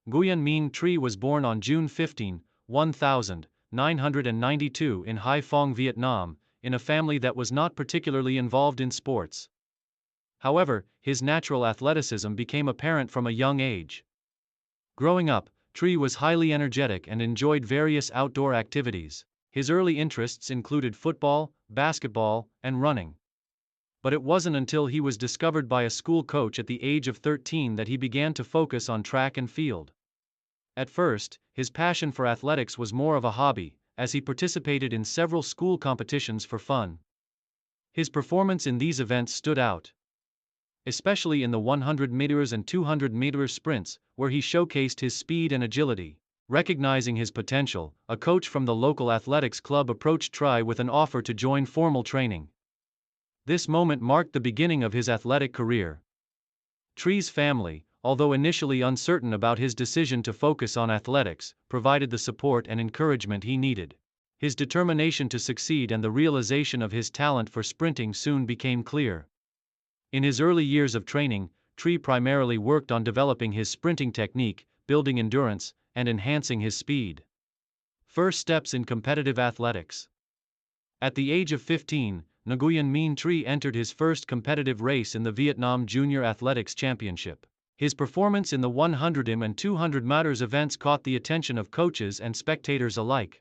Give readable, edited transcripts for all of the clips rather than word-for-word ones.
Nguyen Minh Trí was born on June 15, 1992 in Hai Phong, Vietnam, in a family that was not particularly involved in sports. However, his natural athleticism became apparent from a young age. Growing up, Trí was highly energetic and enjoyed various outdoor activities. His early interests included football, basketball, and running. But it wasn't until he was discovered by a school coach at the age of 13 that he began to focus on track and field. At first, his passion for athletics was more of a hobby, as he participated in several school competitions for fun. His performance in these events stood out, especially in the 100 meters and 200 meters sprints, where he showcased his speed and agility. Recognizing his potential, a coach from the local athletics club approached Trí with an offer to join formal training. This moment marked the beginning of his athletic career. Trí's family, although initially uncertain about his decision to focus on athletics, provided the support and encouragement he needed. His determination to succeed and the realization of his talent for sprinting soon became clear. In his early years of training, Trí primarily worked on developing his sprinting technique, building endurance, and enhancing his speed. First steps in competitive athletics. At the age of 15, Nguyen Minh Trí entered his first competitive race in the Vietnam Junior Athletics Championship. His performance in the 100 and 200 meters events caught the attention of coaches and spectators alike.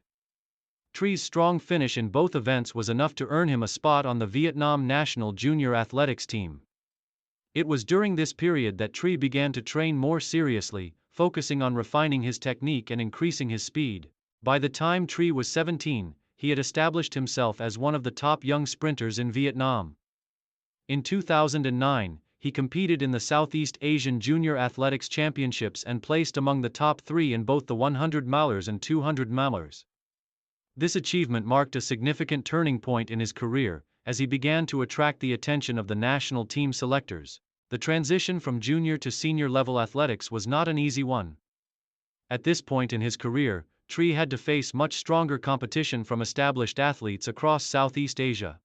Trí's strong finish in both events was enough to earn him a spot on the Vietnam national junior athletics team. It was during this period that Trí began to train more seriously, focusing on refining his technique and increasing his speed. By the time Trí was 17, he had established himself as one of the top young sprinters in Vietnam. In 2009, he competed in the Southeast Asian Junior Athletics Championships and placed among the top 3 in both the 100 milers and 200 milers. This achievement marked a significant turning point in his career, as he began to attract the attention of the national team selectors. The transition from junior to senior level athletics was not an easy one. At this point in his career, Trí had to face much stronger competition from established athletes across Southeast Asia.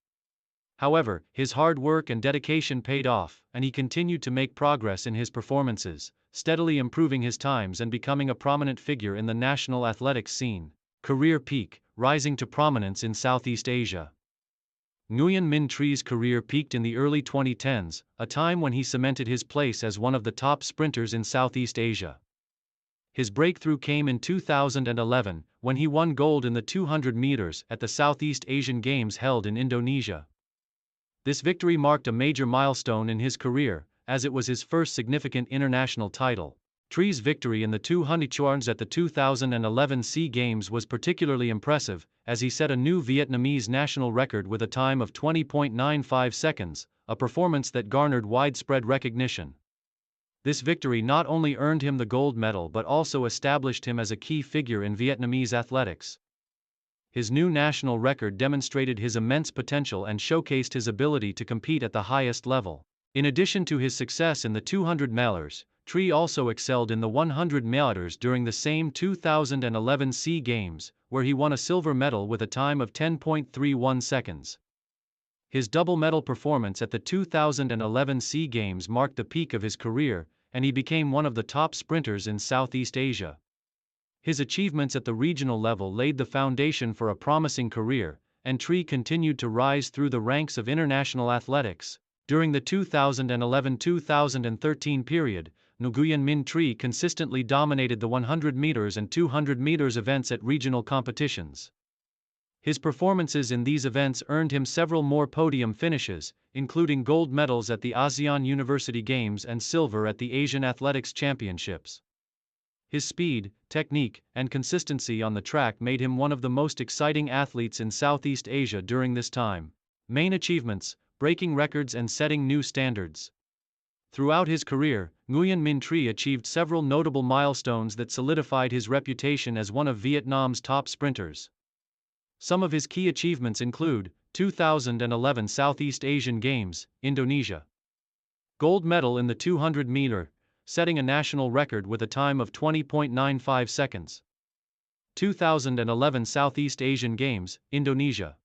However, his hard work and dedication paid off, and he continued to make progress in his performances, steadily improving his times and becoming a prominent figure in the national athletics scene. Career peak, rising to prominence in Southeast Asia. Nguyen Minh Trí's career peaked in the early 2010s, a time when he cemented his place as one of the top sprinters in Southeast Asia. His breakthrough came in 2011, when he won gold in the 200 meters at the Southeast Asian Games held in Indonesia. This victory marked a major milestone in his career, as it was his first significant international title. Trí's victory in the 200 meters at the 2011 SEA Games was particularly impressive, as he set a new Vietnamese national record with a time of 20.95 seconds, a performance that garnered widespread recognition. This victory not only earned him the gold medal but also established him as a key figure in Vietnamese athletics. His new national record demonstrated his immense potential and showcased his ability to compete at the highest level. In addition to his success in the 200 milers, Trí also excelled in the 100 meters during the same 2011 SEA Games, where he won a silver medal with a time of 10.31 seconds. His double medal performance at the 2011 SEA Games marked the peak of his career, and he became one of the top sprinters in Southeast Asia. His achievements at the regional level laid the foundation for a promising career, and Trí continued to rise through the ranks of international athletics. During the 2011-2013 period, Nguyen Minh Trí consistently dominated the 100 meters and 200 meters events at regional competitions. His performances in these events earned him several more podium finishes, including gold medals at the ASEAN University Games and silver at the Asian Athletics Championships. His speed, technique, and consistency on the track made him one of the most exciting athletes in Southeast Asia during this time. Main achievements: breaking records and setting new standards. Throughout his career, Nguyen Minh Trí achieved several notable milestones that solidified his reputation as one of Vietnam's top sprinters. Some of his key achievements include 2011 Southeast Asian Games, Indonesia. Gold medal in the 200 meter, setting a national record with a time of 20.95 seconds. 2011 Southeast Asian Games, Indonesia.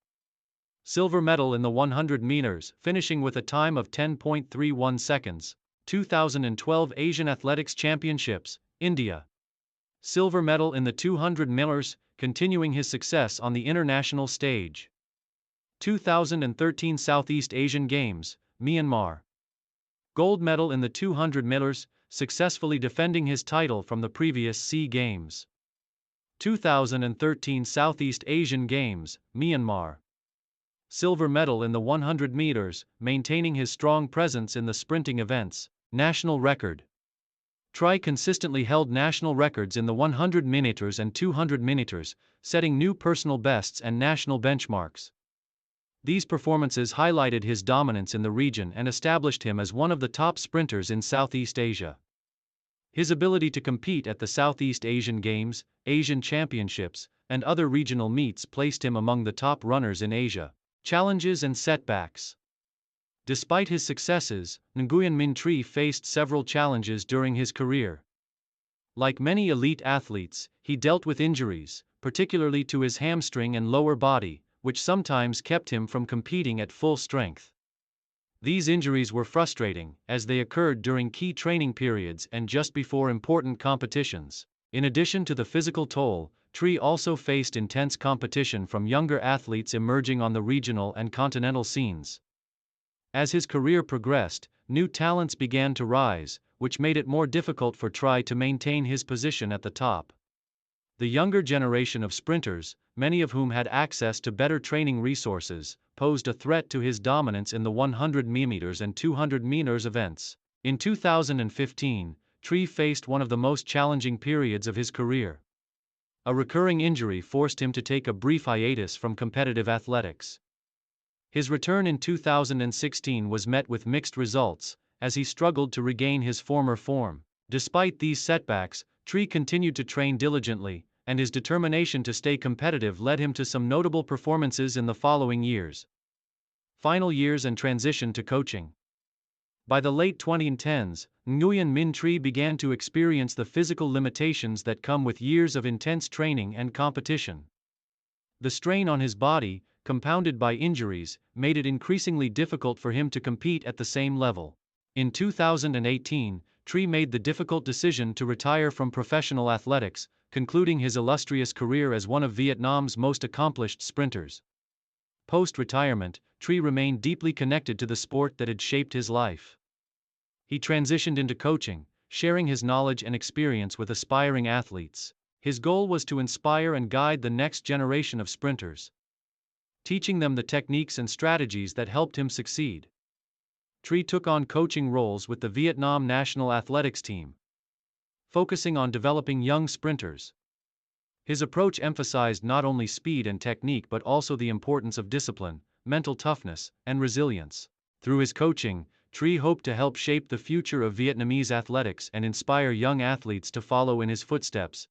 Silver medal in the 100 meters, finishing with a time of 10.31 seconds. 2012 Asian Athletics Championships, India. Silver medal in the 200 millers, continuing his success on the international stage. 2013 Southeast Asian Games, Myanmar. Gold medal in the 200 millers, successfully defending his title from the previous SEA Games. 2013 Southeast Asian Games, Myanmar. Silver medal in the 100 meters, maintaining his strong presence in the sprinting events. National record. Tri consistently held national records in the 100 meters and 200 meters, setting new personal bests and national benchmarks. These performances highlighted his dominance in the region and established him as one of the top sprinters in Southeast Asia. His ability to compete at the Southeast Asian Games, Asian Championships, and other regional meets placed him among the top runners in Asia. Challenges and setbacks. Despite his successes, Nguyễn Minh Trí faced several challenges during his career. Like many elite athletes, he dealt with injuries, particularly to his hamstring and lower body, which sometimes kept him from competing at full strength. These injuries were frustrating, as they occurred during key training periods and just before important competitions. In addition to the physical toll, Trí also faced intense competition from younger athletes emerging on the regional and continental scenes. As his career progressed, new talents began to rise, which made it more difficult for Trí to maintain his position at the top. The younger generation of sprinters, many of whom had access to better training resources, posed a threat to his dominance in the 100 meters and 200 meters events. In 2015, Trí faced one of the most challenging periods of his career. A recurring injury forced him to take a brief hiatus from competitive athletics. His return in 2016 was met with mixed results, as he struggled to regain his former form. Despite these setbacks, Trí continued to train diligently, and his determination to stay competitive led him to some notable performances in the following years. Final years and transition to coaching. By the late 2010s, Nguyễn Minh Trí began to experience the physical limitations that come with years of intense training and competition. The strain on his body, compounded by injuries, made it increasingly difficult for him to compete at the same level. In 2018, Trí made the difficult decision to retire from professional athletics, concluding his illustrious career as one of Vietnam's most accomplished sprinters. Post-retirement, Trí remained deeply connected to the sport that had shaped his life. He transitioned into coaching, sharing his knowledge and experience with aspiring athletes. His goal was to inspire and guide the next generation of sprinters, teaching them the techniques and strategies that helped him succeed. Trí took on coaching roles with the Vietnam national athletics team, focusing on developing young sprinters. His approach emphasized not only speed and technique but also the importance of discipline, mental toughness, and resilience. Through his coaching, Trí hoped to help shape the future of Vietnamese athletics and inspire young athletes to follow in his footsteps.